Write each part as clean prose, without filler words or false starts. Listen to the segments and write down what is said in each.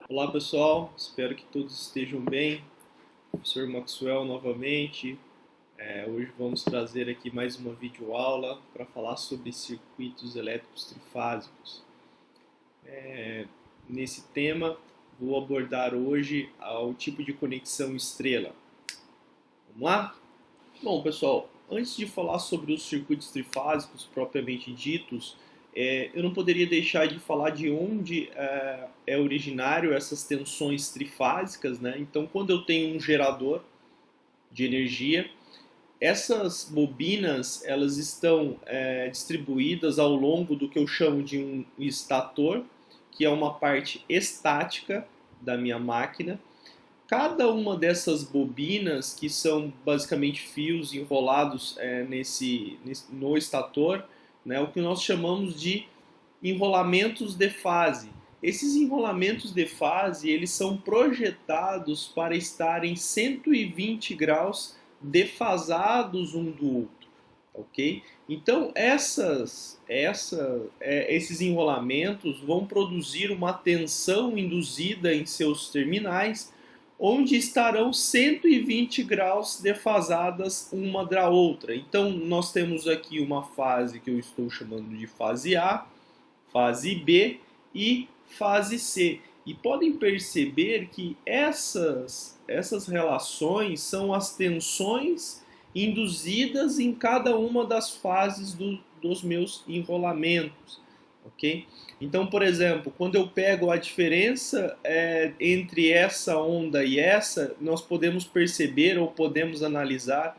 Olá pessoal, espero que todos estejam bem. Professor Maxwell novamente. Hoje vamos trazer aqui mais uma videoaula para falar sobre circuitos elétricos trifásicos. Nesse tema, vou abordar hoje o tipo de conexão estrela. Vamos lá? Bom, pessoal, antes de falar sobre os circuitos trifásicos propriamente ditos, eu não poderia deixar de falar de onde é originário essas tensões trifásicas, né? Então, quando eu tenho um gerador de energia, essas bobinas elas estão distribuídas ao longo do que eu chamo de um estator, que é uma parte estática da minha máquina. Cada uma dessas bobinas, que são basicamente fios enrolados no estator, né, o que nós chamamos de enrolamentos de fase. Esses enrolamentos de fase, eles são projetados para estar em 120 graus defasados um do outro, ok? Então esses enrolamentos vão produzir uma tensão induzida em seus terminais, onde estarão 120 graus defasadas uma da outra. Então nós temos aqui uma fase que eu estou chamando de fase A, fase B e fase C. E podem perceber que essas relações são as tensões induzidas em cada uma das fases dos meus enrolamentos, ok? Então, por exemplo, quando eu pego a diferença entre essa onda e essa, nós podemos perceber ou podemos analisar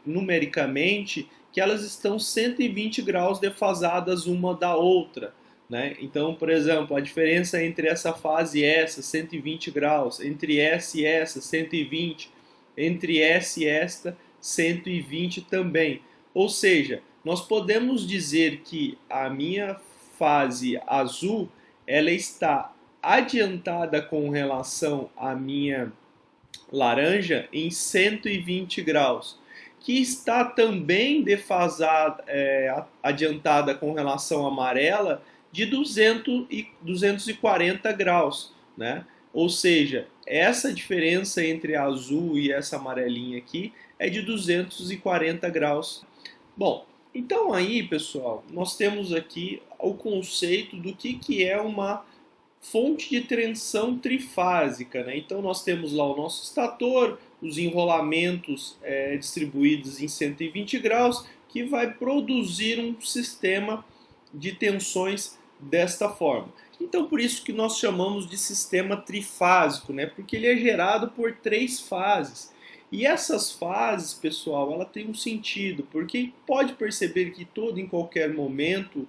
numericamente que elas estão 120 graus defasadas uma da outra. Né? Então, por exemplo, a diferença entre essa fase e essa, 120 graus, entre essa e essa, 120, entre essa e esta, 120 também. Ou seja, nós podemos dizer que a minha fase azul ela está adiantada com relação à minha laranja em 120 graus, que está também defasada, adiantada com relação à amarela de 240 graus, né? Ou seja, essa diferença entre a azul e essa amarelinha aqui é de 240 graus. Bom, então aí, pessoal, nós temos aqui o conceito do que é uma fonte de tensão trifásica, né? Então nós temos lá o nosso estator, os enrolamentos distribuídos em 120 graus, que vai produzir um sistema de tensões desta forma. Então por isso que nós chamamos de sistema trifásico, né? Porque ele é gerado por três fases. E essas fases, pessoal, ela tem um sentido, porque pode perceber que todo em qualquer momento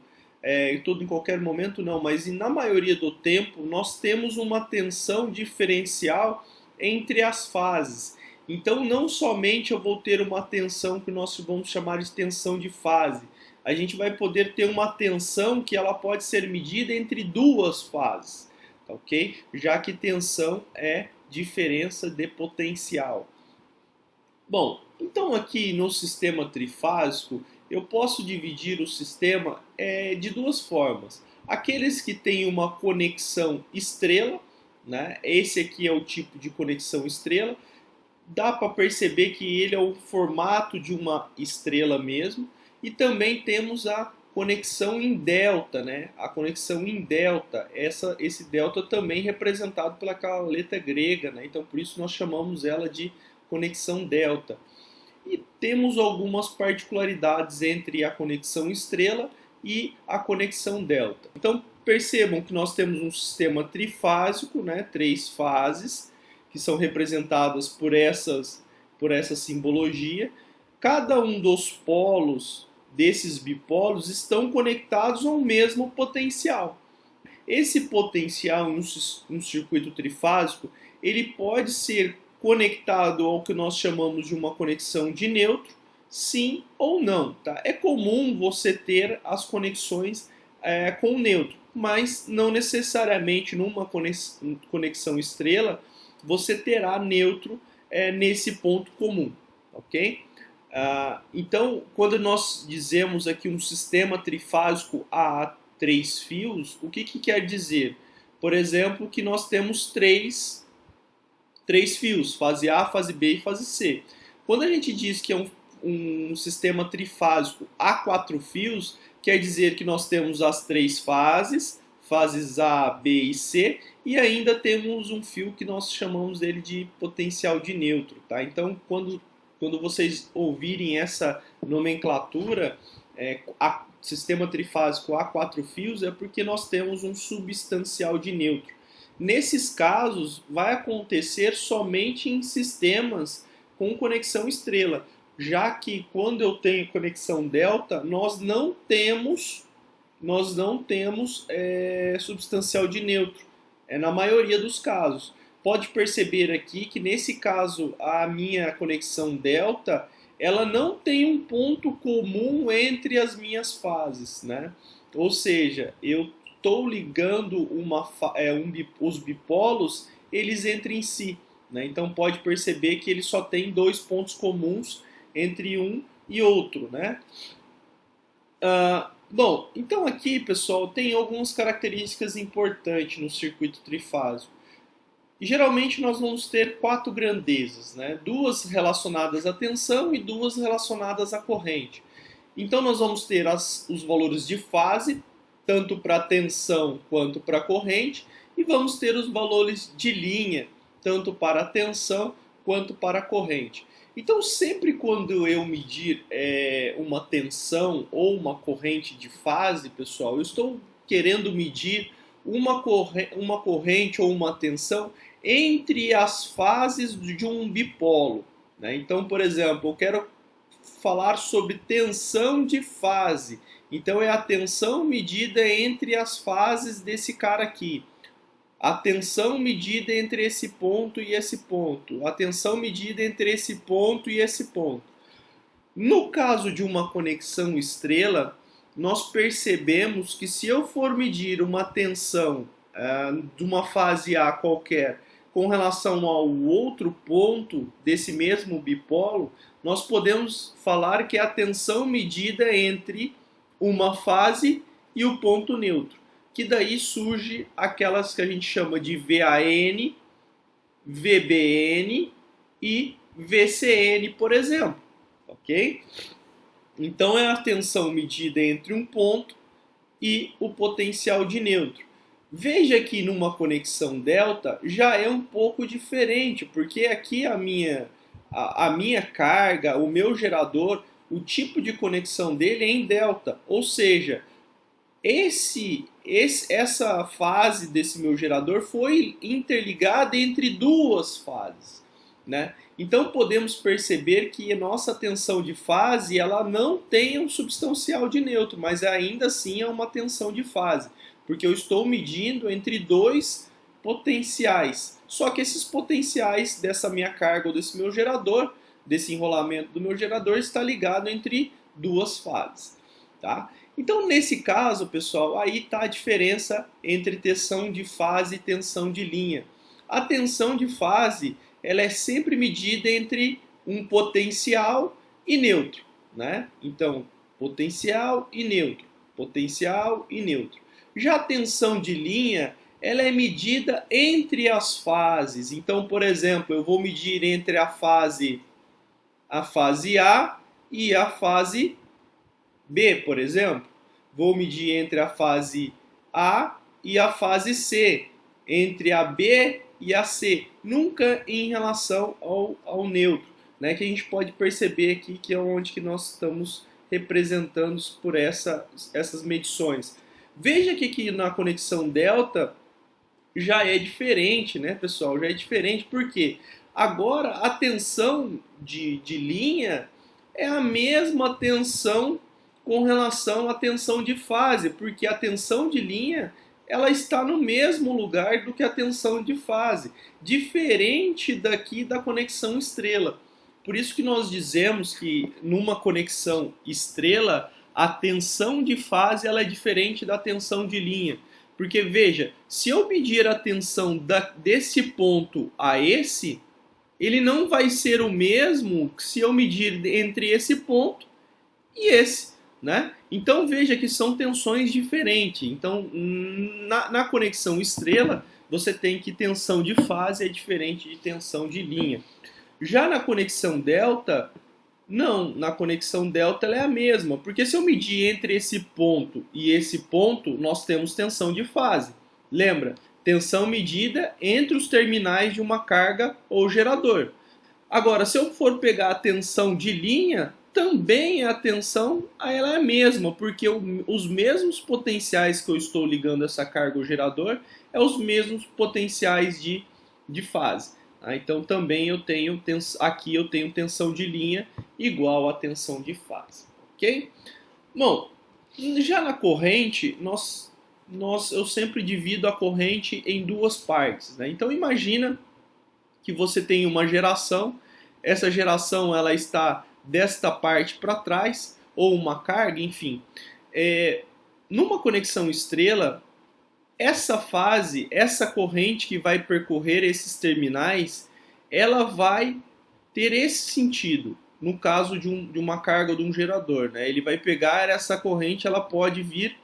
todo em qualquer momento não, mas na maioria do tempo nós temos uma tensão diferencial entre as fases. Então não somente eu vou ter uma tensão que nós vamos chamar de tensão de fase, a gente vai poder ter uma tensão que ela pode ser medida entre duas fases, ok? Já que tensão é diferença de potencial. Bom, então aqui no sistema trifásico eu posso dividir o sistema de duas formas. Aqueles que têm uma conexão estrela, né? Esse aqui é o tipo de conexão estrela. Dá para perceber que ele é o formato de uma estrela mesmo. E também temos a conexão em delta, né? A conexão em delta, esse delta também representado pela letra grega, né? Então por isso nós chamamos ela de conexão delta. E temos algumas particularidades entre a conexão estrela e a conexão delta. Então percebam que nós temos um sistema trifásico, né? Três fases, que são representadas por essa simbologia. Cada um dos polos desses bipólos estão conectados ao mesmo potencial. Esse potencial em um circuito trifásico, ele pode ser conectado ao que nós chamamos de uma conexão de neutro, sim ou não. Tá? É comum você ter as conexões com neutro, mas não necessariamente numa conexão estrela você terá neutro nesse ponto comum, ok? Então, quando nós dizemos aqui um sistema trifásico a três fios, o que quer dizer? por exemplo, que nós temos três fios, fase A, fase B e fase C. Quando a gente diz que é um sistema trifásico a 4 fios, quer dizer que nós temos as 3 fases, fases A, B e C, e ainda temos um fio que nós chamamos dele de potencial de neutro. Tá? Então, quando vocês ouvirem essa nomenclatura, sistema trifásico a 4 fios, é porque nós temos um substancial de neutro. Nesses casos, vai acontecer somente em sistemas com conexão estrela, já que quando eu tenho conexão delta, nós não temos substancial de neutro, na maioria dos casos. Pode perceber aqui que nesse caso a minha conexão delta, ela não tem um ponto comum entre as minhas fases, né? Ou seja, eu estou ligando os bipolos, eles entre em si, né? Então pode perceber que ele só tem 2 pontos comuns entre um e outro, né? Bom, então aqui, pessoal, tem algumas características importantes no circuito trifásico. E geralmente nós vamos ter 4 grandezas, né? 2 relacionadas à tensão e 2 relacionadas à corrente. Então nós vamos ter os valores de fase, tanto para tensão quanto para corrente, e vamos ter os valores de linha, tanto para tensão quanto para corrente. Então sempre quando eu medir uma tensão ou uma corrente de fase, pessoal, eu estou querendo medir uma corrente ou uma tensão entre as fases de um bipolo, né? Então, por exemplo, eu quero falar sobre tensão de fase. Então, é a tensão medida entre as fases desse cara aqui. A tensão medida entre esse ponto e esse ponto. A tensão medida entre esse ponto e esse ponto. No caso de uma conexão estrela, nós percebemos que se eu for medir uma tensão de uma fase A qualquer com relação ao outro ponto desse mesmo bipolo, nós podemos falar que é a tensão medida entre uma fase e o ponto neutro, que daí surge aquelas que a gente chama de VAN, VBN e VCN, por exemplo, ok? Então é a tensão medida entre um ponto e o potencial de neutro. Veja que numa conexão delta já é um pouco diferente, porque aqui a minha carga, o meu gerador, o tipo de conexão dele é em delta, ou seja, essa fase desse meu gerador foi interligada entre 2 fases, né? Então podemos perceber que a nossa tensão de fase ela não tem um substancial de neutro, mas ainda assim é uma tensão de fase, porque eu estou medindo entre 2 potenciais. Só que esses potenciais dessa minha carga ou desse meu gerador, desse enrolamento do meu gerador, está ligado entre 2 fases, tá? Então, nesse caso, pessoal, aí está a diferença entre tensão de fase e tensão de linha. A tensão de fase ela é sempre medida entre um potencial e neutro, né? Então, potencial e neutro, potencial e neutro. Já a tensão de linha, ela é medida entre as fases. Então, por exemplo, eu vou medir entre a fase A e a fase B, por exemplo. Vou medir entre a fase A e a fase C, entre a B e a C, nunca em relação ao neutro, né? Que a gente pode perceber aqui que é onde que nós estamos representando por essas medições. Veja que na conexão delta já é diferente, né, pessoal? Já é diferente, por quê? Agora a tensão de linha é a mesma tensão com relação à tensão de fase, porque a tensão de linha ela está no mesmo lugar do que a tensão de fase, diferente daqui da conexão estrela. Por isso que nós dizemos que numa conexão estrela, a tensão de fase ela é diferente da tensão de linha. Porque veja, se eu medir a tensão desse ponto a esse, ele não vai ser o mesmo que se eu medir entre esse ponto e esse, né? Então veja que são tensões diferentes. Então na conexão estrela você tem que tensão de fase é diferente de tensão de linha. Já na conexão delta, não, na conexão delta ela é a mesma, porque se eu medir entre esse ponto e esse ponto, nós temos tensão de fase. Lembra? Tensão medida entre os terminais de uma carga ou gerador. Agora, se eu for pegar a tensão de linha, também a tensão ela é a mesma, porque os mesmos potenciais que eu estou ligando essa carga ou gerador é os mesmos potenciais de fase. Então também eu tenho aqui eu tenho tensão de linha igual a tensão de fase, ok? Bom, já na corrente eu sempre divido a corrente em duas partes, né? Então imagina que você tem uma geração, essa geração ela está desta parte para trás ou uma carga, enfim. Numa conexão estrela essa fase, essa corrente que vai percorrer esses terminais, ela vai ter esse sentido, no caso de uma carga de um gerador, né? Ele vai pegar essa corrente, ela pode vir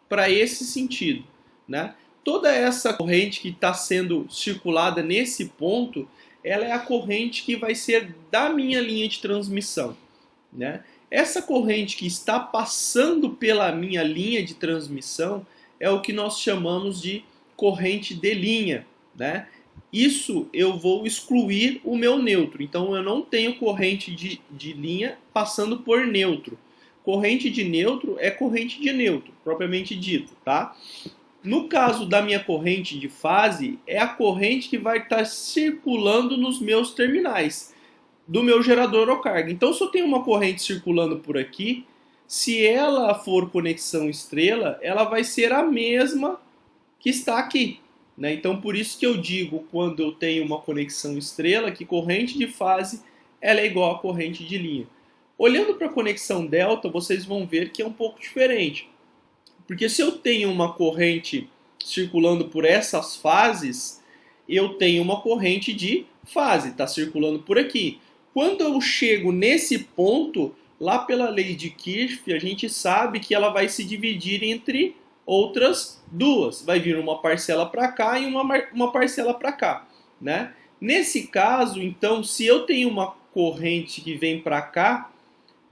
para esse sentido, né? Toda essa corrente que está sendo circulada nesse ponto, ela é a corrente que vai ser da minha linha de transmissão, né? Essa corrente que está passando pela minha linha de transmissão é o que nós chamamos de corrente de linha, né? Isso eu vou excluir o meu neutro, então eu não tenho corrente de linha passando por neutro. Corrente de neutro é corrente de neutro, propriamente dito, tá? No caso da minha corrente de fase, é a corrente que vai estar circulando nos meus terminais do meu gerador ou carga. Então, se eu tenho uma corrente circulando por aqui, se ela for conexão estrela, ela vai ser a mesma que está aqui, né? Então, por isso que eu digo, quando eu tenho uma conexão estrela, que corrente de fase ela é igual a corrente de linha. Olhando para a conexão delta, vocês vão ver que é um pouco diferente. Porque se eu tenho uma corrente circulando por essas fases, eu tenho uma corrente de fase, está circulando por aqui. Quando eu chego nesse ponto, lá pela lei de Kirchhoff, a gente sabe que ela vai se dividir entre outras duas. Vai vir uma parcela para cá e uma parcela para cá, né? Nesse caso, então, se eu tenho uma corrente que vem para cá,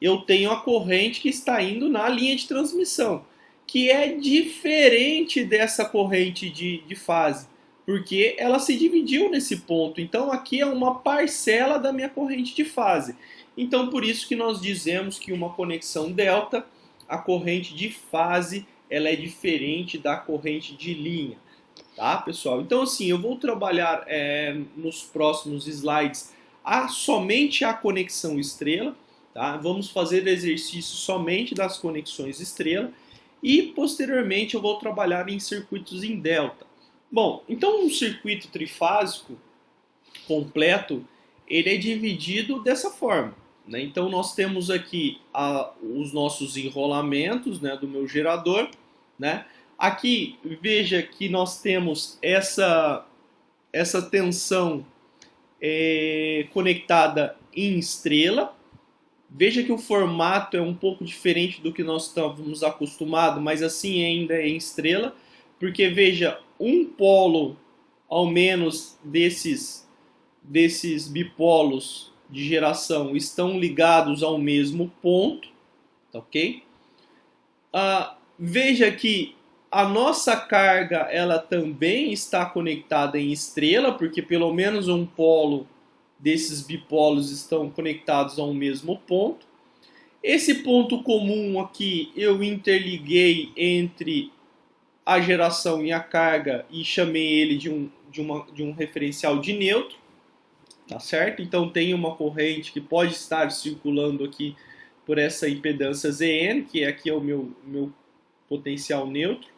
eu tenho a corrente que está indo na linha de transmissão, que é diferente dessa corrente de fase, porque ela se dividiu nesse ponto. Então aqui é uma parcela da minha corrente de fase. Então por isso que nós dizemos que uma conexão delta, a corrente de fase, ela é diferente da corrente de linha, tá, pessoal? Então assim, eu vou trabalhar nos próximos slides somente a conexão estrela, tá? Vamos fazer exercício somente das conexões estrela e posteriormente eu vou trabalhar em circuitos em delta. Bom, então um circuito trifásico completo, ele é dividido dessa forma, né? Então nós temos aqui os nossos enrolamentos, né, do meu gerador, né? Aqui veja que nós temos essa tensão conectada em estrela. Veja que o formato é um pouco diferente do que nós estávamos acostumados, mas assim ainda é em estrela, porque veja, um polo ao menos desses bipolos de geração estão ligados ao mesmo ponto, ok? Veja que a nossa carga ela também está conectada em estrela, porque pelo menos um polo desses bipolos estão conectados ao mesmo ponto. Esse ponto comum aqui eu interliguei entre a geração e a carga e chamei ele de um referencial de neutro, tá certo? Então tem uma corrente que pode estar circulando aqui por essa impedância Zn, que aqui é o meu potencial neutro,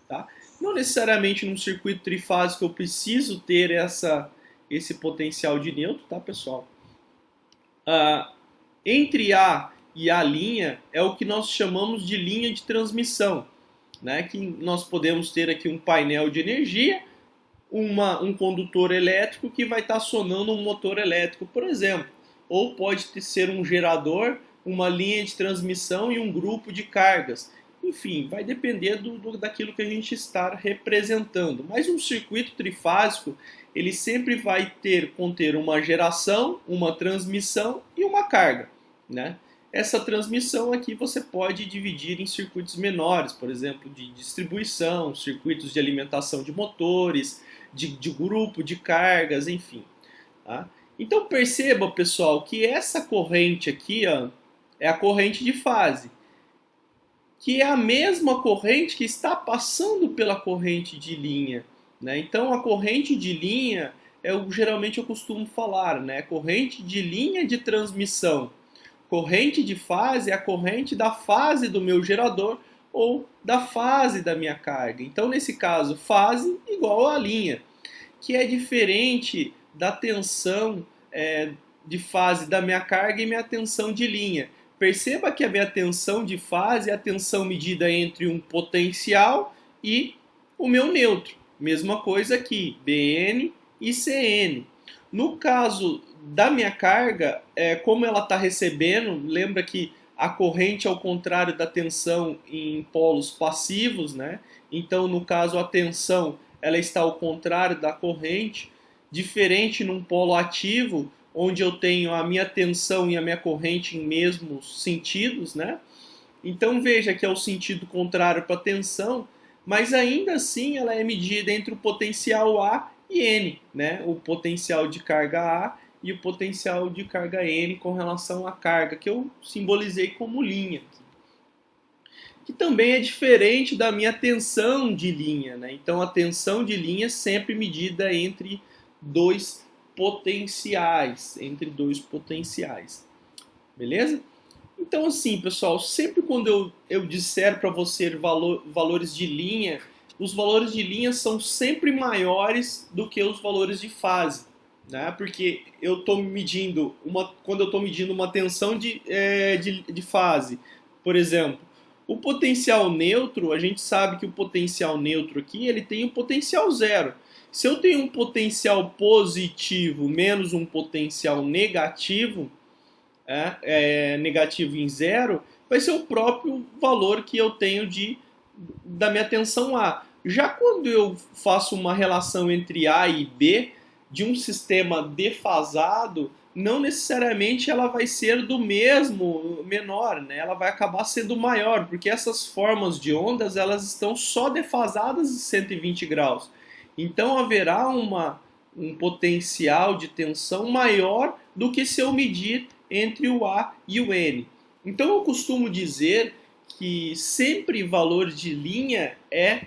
tá? Não necessariamente num circuito trifásico eu preciso ter esse potencial de neutro, tá, pessoal? Entre A e A' é o que nós chamamos de linha de transmissão, né? Que nós podemos ter aqui um painel de energia, um condutor elétrico que vai estar acionando um motor elétrico, por exemplo. Ou pode ser um gerador uma linha de transmissão e um grupo de cargas. Enfim, vai depender daquilo que a gente está representando. Mas um circuito trifásico, ele sempre vai conter uma geração, uma transmissão e uma carga, né? Essa transmissão aqui você pode dividir em circuitos menores, por exemplo, de distribuição, circuitos de alimentação de motores, de grupo, de cargas, enfim. Tá? Então perceba, pessoal, que essa corrente aqui ó, é a corrente de fase, que é a mesma corrente que está passando pela corrente de linha, né? Então a corrente de linha, geralmente eu costumo falar, né? Corrente de linha de transmissão. Corrente de fase é a corrente da fase do meu gerador ou da fase da minha carga. Então, nesse caso, fase igual a linha, que é diferente da tensão de fase da minha carga e minha tensão de linha. Perceba que a minha tensão de fase é a tensão medida entre um potencial e o meu neutro. Mesma coisa aqui, BN e CN. No caso da minha carga, como ela está recebendo, lembra que a corrente é ao contrário da tensão em polos passivos, né? Então, no caso, a tensão ela está ao contrário da corrente, diferente num polo ativo, onde eu tenho a minha tensão e a minha corrente em mesmos sentidos, né? Então veja que é o sentido contrário para a tensão, mas ainda assim ela é medida entre o potencial A e N, né? O potencial de carga A e o potencial de carga N com relação à carga, que eu simbolizei como linha. Que também é diferente da minha tensão de linha, né? Então a tensão de linha é sempre medida entre dois potenciais, beleza? Então assim, pessoal, sempre quando eu disser para você valores de linha, os valores de linha são sempre maiores do que os valores de fase, né? Porque eu estou medindo quando eu estou medindo uma tensão de fase, por exemplo, o potencial neutro, a gente sabe que o potencial neutro aqui ele tem um potencial zero. Se eu tenho um potencial positivo menos um potencial negativo, negativo em zero, vai ser o próprio valor que eu tenho da minha tensão A. Já quando eu faço uma relação entre A e B de um sistema defasado, não necessariamente ela vai ser do mesmo menor, né? Ela vai acabar sendo maior, porque essas formas de ondas elas estão só defasadas de 120 graus. Então haverá um potencial de tensão maior do que se eu medir entre o A e o N. Então eu costumo dizer que sempre valor de linha é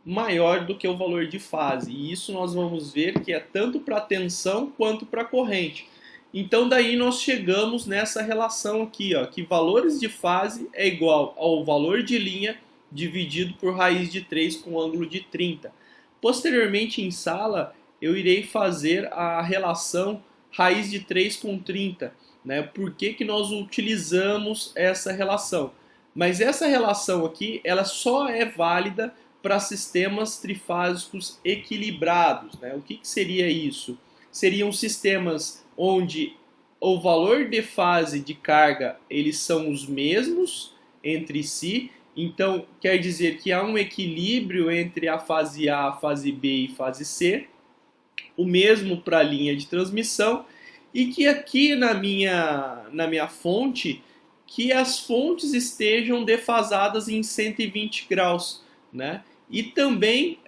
maior do que o valor de fase. E isso nós vamos ver que é tanto para tensão quanto para corrente. Então daí nós chegamos nessa relação aqui, ó, que valores de fase é igual ao valor de linha dividido por raiz de 3 com ângulo de 30. Posteriormente em sala eu irei fazer a relação raiz de 3 com 30. Né? Por que nós utilizamos essa relação? Mas essa relação aqui ela só é válida para sistemas trifásicos equilibrados. Né? O que seria isso? Seriam sistemas onde o valor de fase de carga eles são os mesmos entre si. Então, quer dizer que há um equilíbrio entre a fase A, a fase B e fase C, o mesmo para a linha de transmissão, e que aqui na minha fonte, que as fontes estejam defasadas em 120 graus, né? E também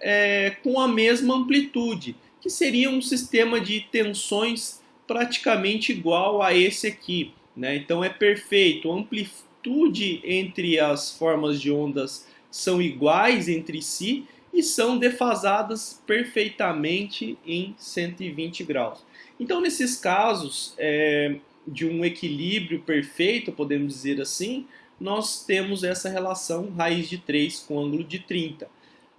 com a mesma amplitude, que seria um sistema de tensões praticamente igual a esse aqui, né? Então é perfeito, a amplitude entre as formas de ondas são iguais entre si e são defasadas perfeitamente em 120 graus. Então nesses casos de um equilíbrio perfeito, podemos dizer assim, nós temos essa relação raiz de 3 com ângulo de 30.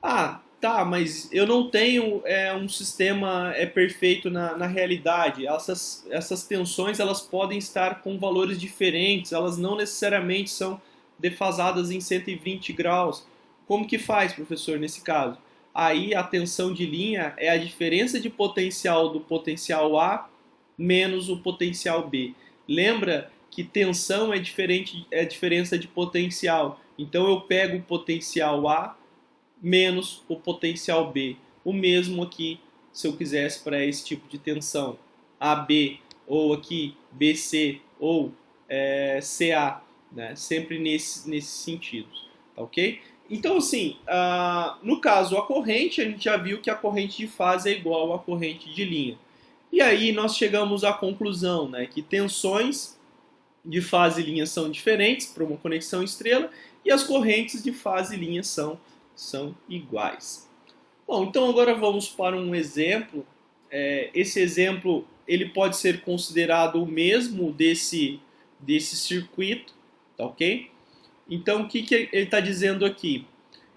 Ah, tá, mas eu não tenho um sistema perfeito na realidade. Essas tensões elas podem estar com valores diferentes, elas não necessariamente são defasadas em 120 graus. Como que faz, professor, nesse caso? Aí a tensão de linha é a diferença de potencial do potencial A menos o potencial B. Lembra que tensão é diferente, é diferença de potencial. Então eu pego o potencial A menos o potencial B. O mesmo aqui, se eu quisesse para esse tipo de tensão. AB, ou aqui BC, ou CA, né? Sempre nesses sentidos, tá ok? Então, assim, no caso, a corrente, a gente já viu que a corrente de fase é igual à corrente de linha. E aí nós chegamos à conclusão, né, que tensões de fase e linha são diferentes para uma conexão estrela e as correntes de fase e linha são iguais. Bom, então agora vamos para um exemplo. Esse exemplo ele pode ser considerado o mesmo desse circuito, tá ok? Então o que ele está dizendo aqui?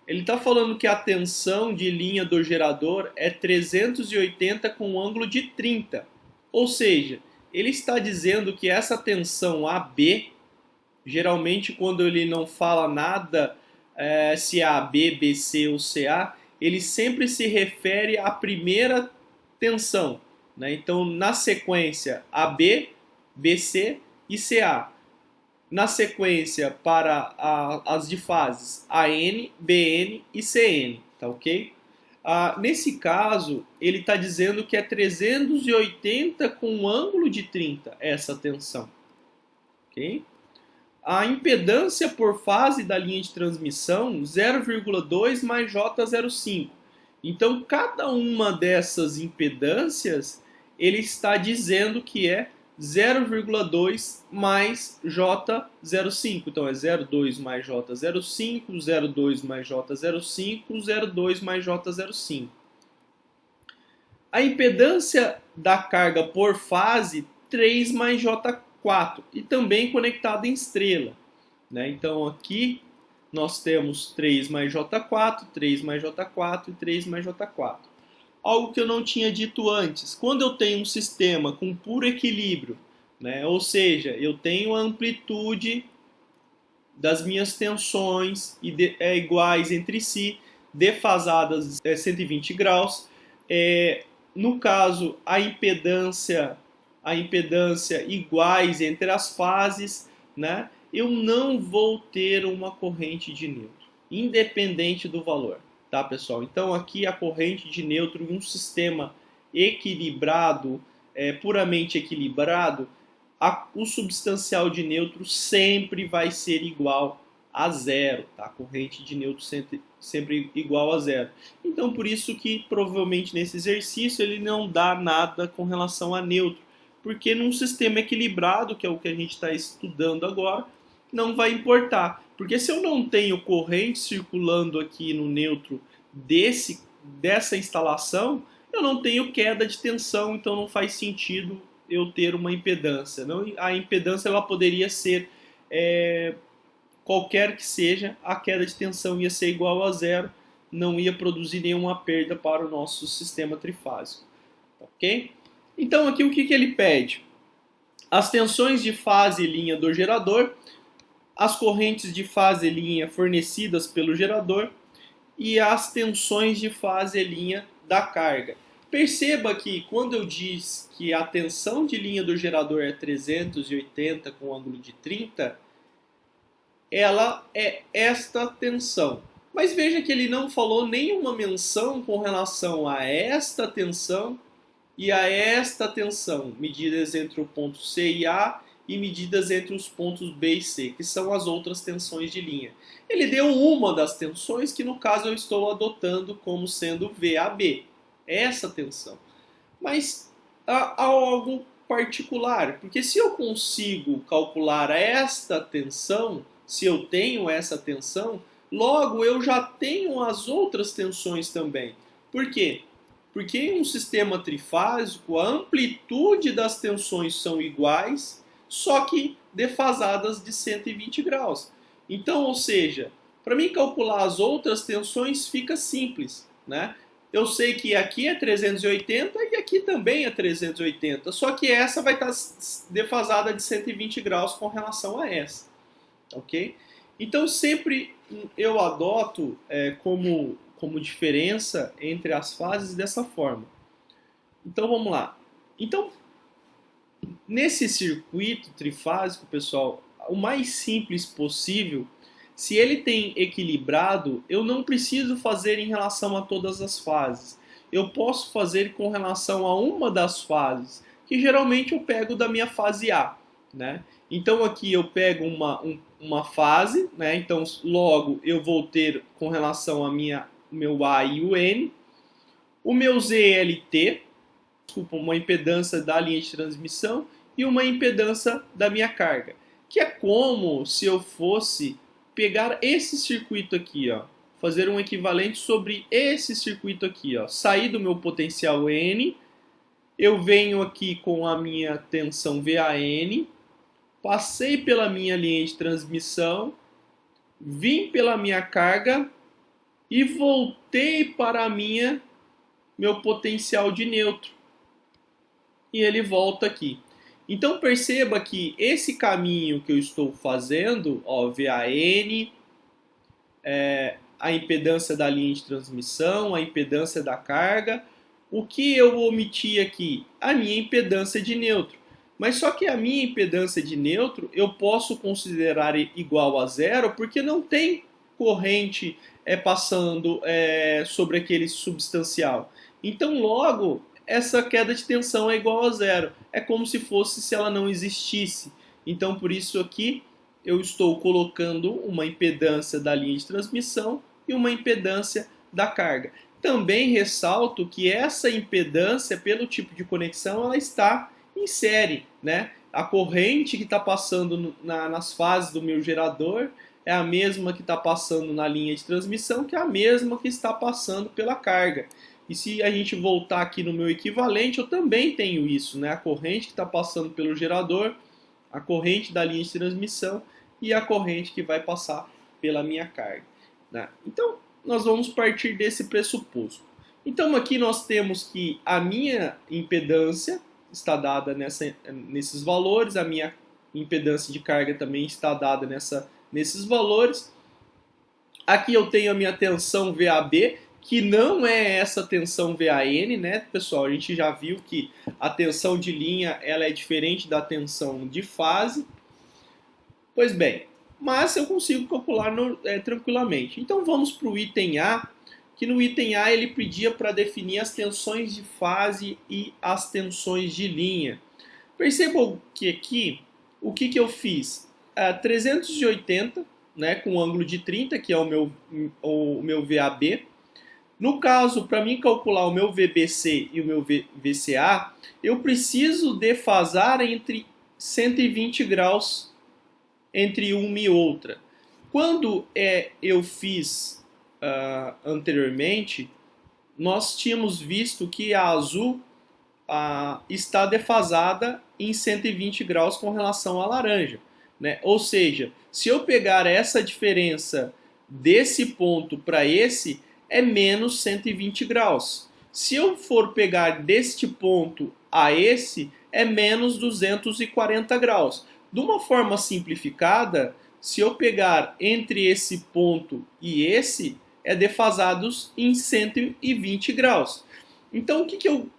Ele está falando que a tensão de linha do gerador é 380 com um ângulo de 30. Ou seja, ele está dizendo que essa tensão AB, geralmente quando ele não fala nada se é AB, BC ou CA, ele sempre se refere à primeira tensão, né? Então, na sequência, AB, BC e CA. Na sequência, para as de fases AN, BN e CN, tá ok? Nesse caso, ele está dizendo que é 380 com um ângulo de 30 essa tensão, ok? A impedância por fase da linha de transmissão 0,2 mais J05. Então, cada uma dessas impedâncias, ele está dizendo que é 0,2 mais J05. Então, é 0,2 mais J05, 0,2 mais J05, 0,2 mais J05. A impedância da carga por fase, 3 mais J4, e também conectada em estrela, né? Então, aqui nós temos 3 mais J4, 3 mais J4 e 3 mais J4. Algo que eu não tinha dito antes. Quando eu tenho um sistema com puro equilíbrio, né, ou seja, eu tenho a amplitude das minhas tensões iguais entre si, defasadas 120 graus, no caso, a impedância iguais entre as fases, né, eu não vou ter uma corrente de neutro, independente do valor. Tá, pessoal? Então aqui a corrente de neutro em um sistema equilibrado, puramente equilibrado, o substancial de neutro sempre vai ser igual a zero. Tá? A corrente de neutro sempre igual a zero. Então por isso que provavelmente nesse exercício ele não dá nada com relação a neutro, porque num sistema equilibrado, que é o que a gente está estudando agora, não vai importar. Porque se eu não tenho corrente circulando aqui no neutro dessa instalação, eu não tenho queda de tensão, então não faz sentido eu ter uma impedância. A impedância ela poderia ser qualquer que seja, a queda de tensão ia ser igual a zero, não ia produzir nenhuma perda para o nosso sistema trifásico. Ok? Então aqui o que ele pede? As tensões de fase e linha do gerador, as correntes de fase e linha fornecidas pelo gerador e as tensões de fase e linha da carga. Perceba que quando eu disse que a tensão de linha do gerador é 380 com ângulo de 30, ela é esta tensão. Mas veja que ele não falou nenhuma menção com relação a esta tensão e a esta tensão, medidas entre o ponto C e A e medidas entre os pontos B e C, que são as outras tensões de linha. Ele deu uma das tensões que no caso eu estou adotando como sendo VAB, essa tensão. Mas há algo particular, porque se eu consigo calcular esta tensão, se eu tenho essa tensão, logo eu já tenho as outras tensões também. Por quê? Porque em um sistema trifásico a amplitude das tensões são iguais, só que defasadas de 120 graus. Então, ou seja, para mim calcular as outras tensões fica simples, né? Eu sei que aqui é 380 e aqui também é 380, só que essa vai estar defasada de 120 graus com relação a essa, ok? Então sempre eu adoto como diferença entre as fases dessa forma. Então vamos lá. Então, Nesse circuito trifásico, pessoal, o mais simples possível, se ele tem equilibrado, eu não preciso fazer em relação a todas as fases. Eu posso fazer com relação a uma das fases, que geralmente eu pego da minha fase A, né? Então aqui eu pego uma fase, né? Então logo eu vou ter com relação a meu A e o N, o meu ZLT, desculpa, uma impedância da linha de transmissão e uma impedância da minha carga, que é como se eu fosse pegar esse circuito aqui, ó, fazer um equivalente sobre esse circuito aqui, ó, sair do meu potencial N, eu venho aqui com a minha tensão VAN, passei pela minha linha de transmissão, vim pela minha carga e voltei para meu potencial de neutro. E ele volta aqui. Então perceba que esse caminho que eu estou fazendo, ó, VAN, a impedância da linha de transmissão, a impedância da carga, o que eu omiti aqui? A minha impedância de neutro. Mas só que a minha impedância de neutro eu posso considerar igual a zero porque não tem corrente passando sobre aquele substancial. Então logo essa queda de tensão é igual a zero. É como se fosse se ela não existisse. Então por isso aqui eu estou colocando uma impedância da linha de transmissão e uma impedância da carga. Também ressalto que essa impedância, pelo tipo de conexão, ela está em série, né? A corrente que está passando nas fases do meu gerador é a mesma que está passando na linha de transmissão, que é a mesma que está passando pela carga. E se a gente voltar aqui no meu equivalente, eu também tenho isso, né? A corrente que está passando pelo gerador, a corrente da linha de transmissão e a corrente que vai passar pela minha carga, né? Então, nós vamos partir desse pressuposto. Então, aqui nós temos que a minha impedância está dada nesses valores, a minha impedância de carga também está dada nesses valores. Aqui eu tenho a minha tensão VAB, que não é essa tensão VAN, né, pessoal? A gente já viu que a tensão de linha ela é diferente da tensão de fase. Pois bem, mas eu consigo calcular tranquilamente. Então vamos para o item A, que no item A ele pedia para definir as tensões de fase e as tensões de linha. Percebam que aqui, o que eu fiz? 380, né, com ângulo de 30, que é o meu VAB. No caso, para mim calcular o meu VBC e o meu VCA, eu preciso defasar entre 120 graus entre uma e outra. Quando eu fiz anteriormente, nós tínhamos visto que a azul está defasada em 120 graus com relação à laranja, né? Ou seja, se eu pegar essa diferença desse ponto para esse, é menos 120 graus. Se eu for pegar deste ponto a esse, é menos 240 graus. De uma forma simplificada, se eu pegar entre esse ponto e esse, é defasados em 120 graus. Então, o que eu...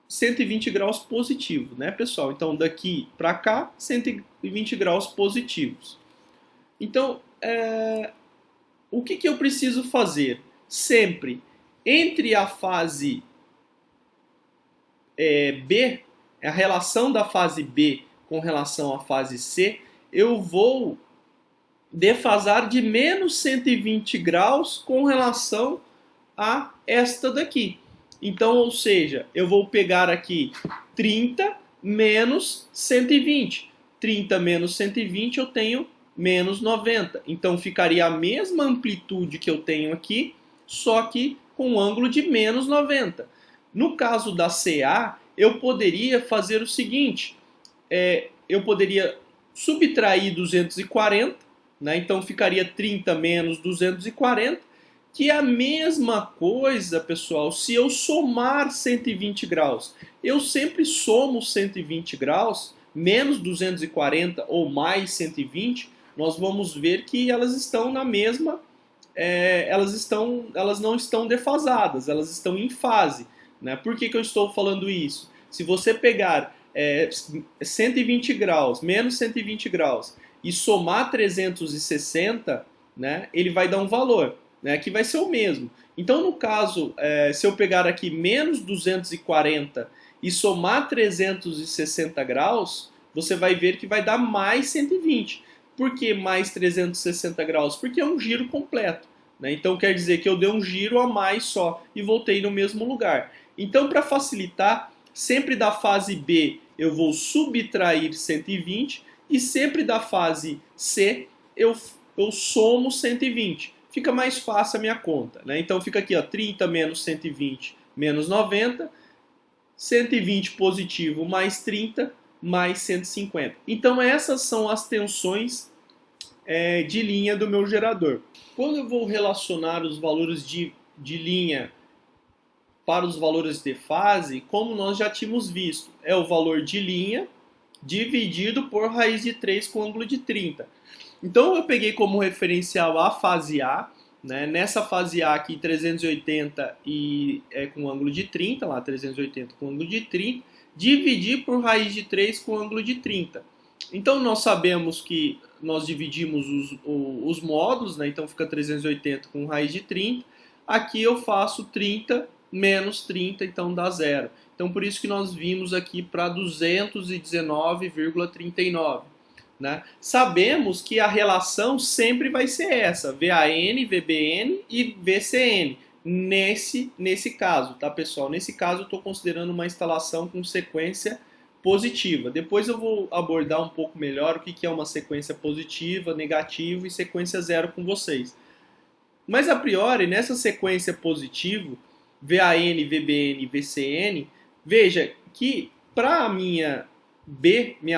120 graus positivo, né, pessoal? Então, daqui para cá, 120 graus positivos. Então, o que eu preciso fazer? Sempre entre a fase B, a relação da fase B com relação à fase C, eu vou defasar de menos 120 graus com relação a esta daqui. Então, ou seja, eu vou pegar aqui 30 menos 120. 30 menos 120 eu tenho menos 90. Então, ficaria a mesma amplitude que eu tenho aqui, só que com um ângulo de menos 90. No caso da CA, eu poderia fazer o seguinte, eu poderia subtrair 240, né? Então ficaria 30 menos 240, que é a mesma coisa, pessoal, se eu somar 120 graus. Eu sempre somo 120 graus, menos 240 ou mais 120, nós vamos ver que elas estão na mesma, elas não estão defasadas, elas estão em fase, né? Por que eu estou falando isso? Se você pegar 120 graus, menos 120 graus, e somar 360, né, ele vai dar um valor, né, que vai ser o mesmo. Então, no caso, se eu pegar aqui menos 240 e somar 360 graus, você vai ver que vai dar mais 120. Por que mais 360 graus? Porque é um giro completo, né? Então, quer dizer que eu dei um giro a mais só e voltei no mesmo lugar. Então, para facilitar, sempre da fase B eu vou subtrair 120 e sempre da fase C eu somo 120. Fica mais fácil a minha conta, né? Então fica aqui, ó, 30 menos 120 menos 90, 120 positivo mais 30 mais 150. Então essas são as tensões de linha do meu gerador. Quando eu vou relacionar os valores de linha para os valores de fase, como nós já tínhamos visto, é o valor de linha dividido por raiz de 3 com ângulo de 30. Então eu peguei como referencial a fase A, né? Nessa fase A aqui 380 e com ângulo de 30, lá 380 com ângulo de 30, dividir por raiz de 3 com ângulo de 30. Então nós sabemos que nós dividimos os módulos, né? Então fica 380 com raiz de 30. Aqui eu faço 30 menos 30, então dá zero. Então por isso que nós vimos aqui para 219,39. Né? Sabemos que a relação sempre vai ser essa, VAN, VBN e VCN, nesse caso, tá, pessoal? Nesse caso eu estou considerando uma instalação com sequência positiva. Depois eu vou abordar um pouco melhor o que é uma sequência positiva, negativa e sequência zero com vocês. Mas a priori, nessa sequência positiva, VAN, VBN e VCN, veja que para a minha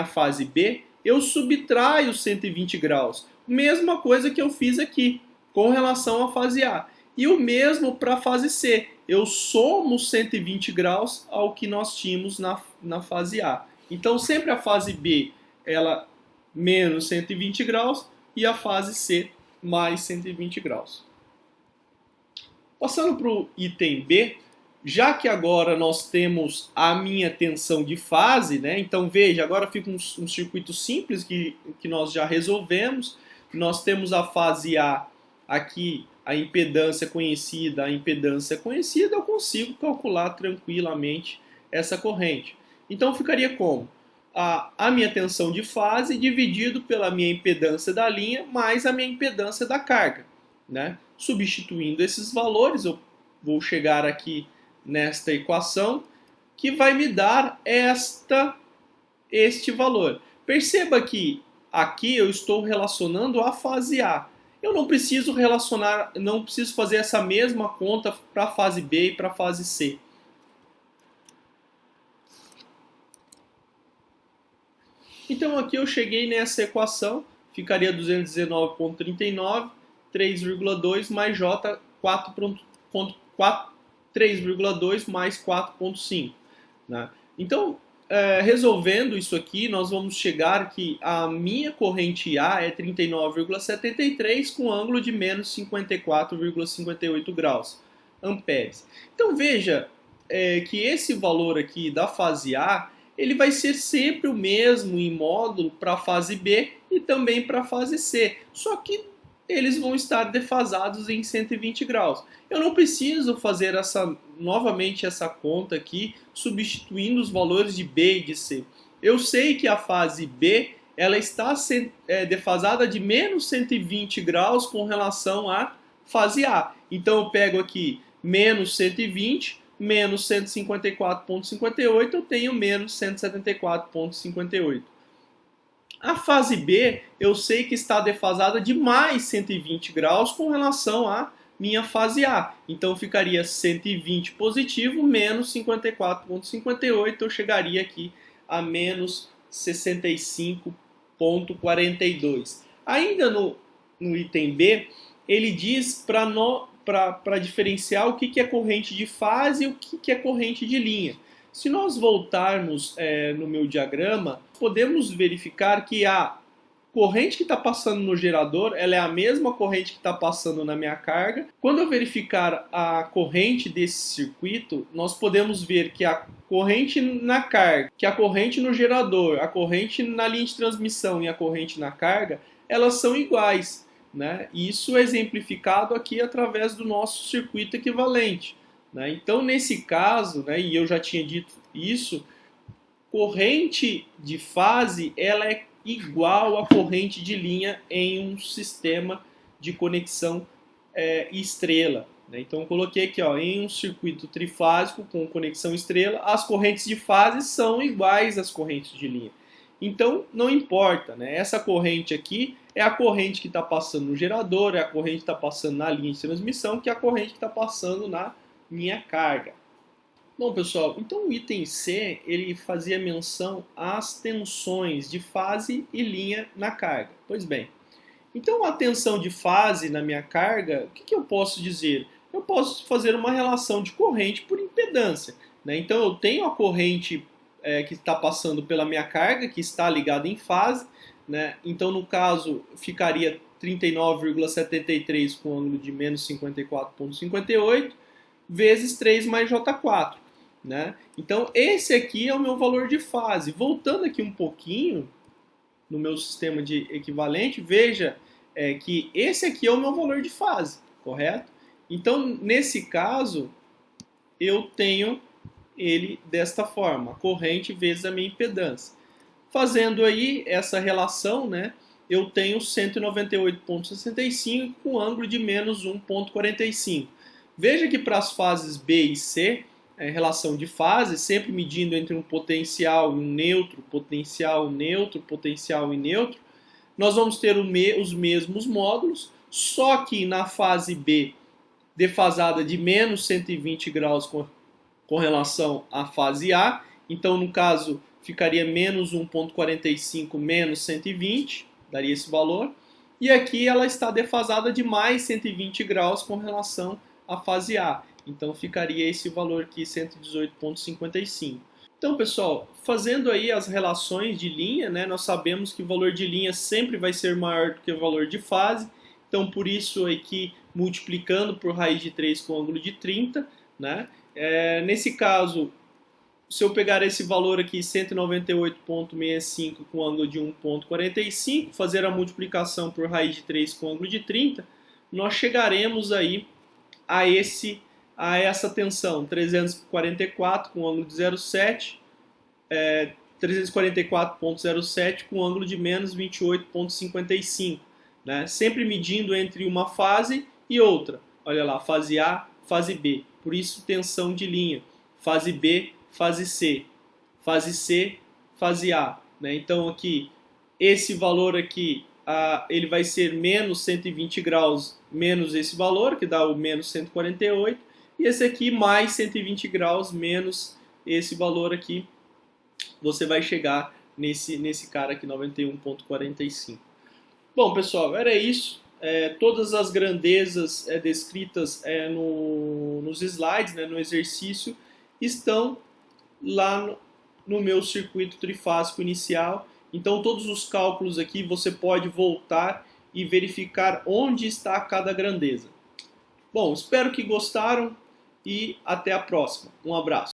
fase B, eu subtraio 120 graus. Mesma coisa que eu fiz aqui, com relação à fase A. E o mesmo para a fase C. Eu somo 120 graus ao que nós tínhamos na fase A. Então, sempre a fase B, ela menos 120 graus, e a fase C, mais 120 graus. Passando para o item B, já que agora nós temos a minha tensão de fase, né? Então veja, agora fica um circuito simples que nós já resolvemos. Nós temos a fase A aqui, a impedância conhecida, eu consigo calcular tranquilamente essa corrente. Então ficaria como? A minha tensão de fase dividido pela minha impedância da linha mais a minha impedância da carga, né? Substituindo esses valores, eu vou chegar aqui nesta equação, que vai me dar este valor. Perceba que aqui eu estou relacionando a fase A. Eu não preciso fazer essa mesma conta para a fase B e para a fase C. Então aqui eu cheguei nessa equação, ficaria 219,39, 3,2 mais J, 3,2 mais 4,5. Né? Então, resolvendo isso aqui, nós vamos chegar que a minha corrente A é 39,73 com ângulo de menos 54,58 graus amperes. Então veja que esse valor aqui da fase A, ele vai ser sempre o mesmo em módulo para a fase B e também para a fase C. Só que eles vão estar defasados em 120 graus. Eu não preciso fazer novamente essa conta aqui, substituindo os valores de B e de C. Eu sei que a fase B ela está defasada de menos 120 graus com relação à fase A. Então eu pego aqui menos 120, menos 154,58, eu tenho menos 174,58. A fase B, eu sei que está defasada de mais 120 graus com relação à minha fase A. Então ficaria 120 positivo menos 54,58, eu chegaria aqui a menos 65,42. Ainda no item B, ele diz para diferenciar o que é corrente de fase e o que é corrente de linha. Se nós voltarmos no meu diagrama, podemos verificar que a corrente que está passando no gerador, ela é a mesma corrente que está passando na minha carga. Quando eu verificar a corrente desse circuito, nós podemos ver que a corrente na carga, que a corrente no gerador, a corrente na linha de transmissão e a corrente na carga, elas são iguais, né? Isso é exemplificado aqui através do nosso circuito equivalente, né? Então, nesse caso, né, e eu já tinha dito isso, corrente de fase ela é igual à corrente de linha em um sistema de conexão estrela. Né? Então, eu coloquei aqui, ó, em um circuito trifásico com conexão estrela, as correntes de fase são iguais às correntes de linha. Então, não importa, né? Essa corrente aqui é a corrente que está passando no gerador, é a corrente que está passando na linha de transmissão, que é a corrente que está passando na minha carga. Bom, pessoal, então o item C, ele fazia menção às tensões de fase e linha na carga. Pois bem, então a tensão de fase na minha carga, o que eu posso dizer? Eu posso fazer uma relação de corrente por impedância. Né? Então eu tenho a corrente que está passando pela minha carga, que está ligada em fase, né? Então no caso ficaria 39,73 com ângulo de menos 54,58 vezes 3 mais J4. Né? Então esse aqui é o meu valor de fase. Voltando aqui um pouquinho no meu sistema de equivalente, veja que esse aqui é o meu valor de fase, correto? Então nesse caso eu tenho ele desta forma, corrente vezes a minha impedância. Fazendo aí essa relação, né, eu tenho 198,65 com ângulo de menos 1,45. Veja que para as fases B e C, relação de fase, sempre medindo entre um potencial e um neutro, potencial, neutro, potencial e neutro, nós vamos ter os mesmos módulos, só que na fase B, defasada de menos 120 graus com relação à fase A, então no caso ficaria menos 1,45 menos 120, daria esse valor, e aqui ela está defasada de mais 120 graus com relação à fase A, então ficaria esse valor aqui, 118,55. Então, pessoal, fazendo aí as relações de linha, né, nós sabemos que o valor de linha sempre vai ser maior do que o valor de fase, então por isso aqui multiplicando por raiz de 3 com ângulo de 30, né? Nesse caso, se eu pegar esse valor aqui, 198,65 com ângulo de 1,45, fazer a multiplicação por raiz de 3 com ângulo de 30, nós chegaremos aí a essa tensão, 344 com ângulo de 0,7, 344,07 com ângulo de menos 28,55, né? Sempre medindo entre uma fase e outra. Olha lá, fase A, fase B. Por isso, tensão de linha. Fase B, fase C. Fase C, fase A. Né? Então, aqui, esse valor aqui, ele vai ser menos 120 graus menos esse valor, que dá o menos 148. E esse aqui, mais 120 graus menos esse valor aqui, você vai chegar nesse cara aqui, 91,45. Bom, pessoal, era isso. Todas as grandezas descritas nos slides, né, no exercício, estão lá no meu circuito trifásico inicial. Então, todos os cálculos aqui você pode voltar e verificar onde está cada grandeza. Bom, espero que gostaram e até a próxima. Um abraço.